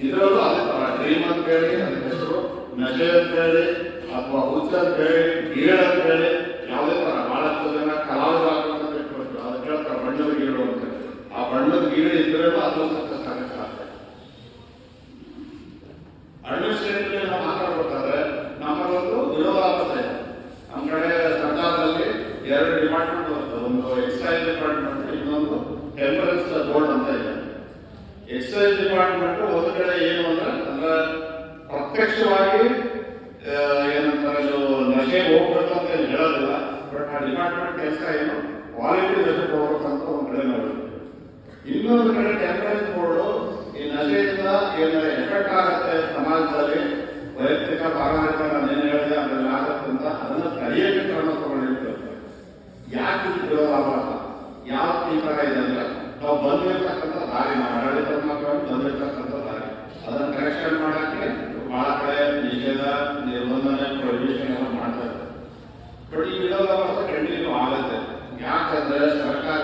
ಇದರಲ್ಲೂ ಅದೇ ತರ ಡ್ರೀಮ್ ಅಂತ ಹೇಳಿ ಅದಕ್ಕೆ ಹೆಸರು, ನಶೆ ಅಂತ ಹೇಳಿ ಅಥವಾ ಹುಚ್ಚ ಅಂತ ಹೇಳಿ, ಗೀಳ ಅಂತ ಹೇಳಿ, ಯಾವುದೇ ತರ ಬಹಳಷ್ಟು ಜನ ಕಲಾವಿದರಾಗಬೇಕು ಅಂತ ಇಟ್ಕೊಳ್ತೀವಿ. ಅದಕ್ಕೆ ಹೇಳ್ತಾರೆ ಬಣ್ಣದ ಗೀಳು ಅಂತ. ಆ ಬಣ್ಣದ ಗೀಳು ಇದ್ರೂ ಅದು ಸಕ್ಸಸ್ ಆಗಕ್ಕೆ ಸಾಧ್ಯ. ಅಡ್ಮಿನಿಸ್ಟ್ರೇಟಿವ್ ನಾವು ಮಾತಾಡ್ಬೇಕಾದ್ರೆ ನಮ್ಮದೊಂದು ವಿರೋಧಾಭಾಸ ಇದೆ. ನಮ್ಮ ಕಡೆ ಸರ್ಕಾರದಲ್ಲಿ 2 ಡಿಪಾರ್ಟ್ಮೆಂಟ್ ಬರುತ್ತೆ. ಒಂದು ಎಕ್ಸೈಸ್ ಡಿಪಾರ್ಟ್ಮೆಂಟ್, ಇನ್ನೊಂದು ಟೆಂಪರೆನ್ಸ್ ಬೋರ್ಡ್ ಅಂತ ಇದೆ. ಎಕ್ಸೈಸ್ ಡಿಪಾರ್ಟ್ಮೆಂಟ್ ಒಂದು ಕಡೆ ಏನು ಅಂದ್ರೆ ಪ್ರತ್ಯಕ್ಷವಾಗಿ ಏನಂತಾರೆ ನಶೆ ಹೋಗ್ಬೇಕು ಅಂತ ಹೇಳೋದಿಲ್ಲ. ಬಟ್ ಆ ಡಿಪಾರ್ಟ್ಮೆಂಟ್ ಕೆಲಸ ಏನು ಕ್ವಾಲಿಟಿ ನಶೆ ಹೋಗ್ಬೇಕಂತ ಒಂದು ಕಡೆ ನಾವು. ಇನ್ನೊಂದು ಕಡೆ ಟೆಂಪರೆನ್ಸ್ ಬೋರ್ಡು ಈ ನಶೆಯಿಂದ ಏನು ಎಫೆಕ್ಟ್ ಆಗುತ್ತೆ ಸಮಾಜದಲ್ಲಿ, ವೈಯಕ್ತಿಕ ಸಾಮಾಜಿಕ ನಾನೇನು ಹೇಳಿದೆ ಅದರಲ್ಲಿ ಆಗುತ್ತೆ ಅಂತ ಅದನ್ನು ತಡೆಯಕ್ಕೆ ಕ್ರಮ ತಗೊಂಡಿರ್ತೇವೆ. ಯಾಕೆ ವಿರೋಧಾಭಾಸ ಯಾಕೆ ಈ ತರ ಇದೆ ಅಂದ್ರೆ ನಾವು ಬಂದಿರ್ತಕ್ಕಂಥ ದಾರಿ, ನಾವು ಆಡಳಿತ ಬಂದಿರ್ತಕ್ಕಂಥ ದಾರಿ ಅದನ್ನು ಕರೆಕ್ಷನ್ ಮಾಡಕ್ಕೆ ಬಹಳ ಕಡೆ ನಿಷೇಧ, ನಿರ್ಬಂಧನೆ, ಪ್ರೊಹಿಬಿಷನ್ ಎಲ್ಲ ಮಾಡ್ತಾ ಇದ್ದಾರೆ. ಬಟ್ ಈ ವಿರೋಧಾಭಾಸ ಕಂಟಿನ್ಯೂ ಆಗುತ್ತೆ. ಯಾಕಂದ್ರೆ ಸರ್ಕಾರ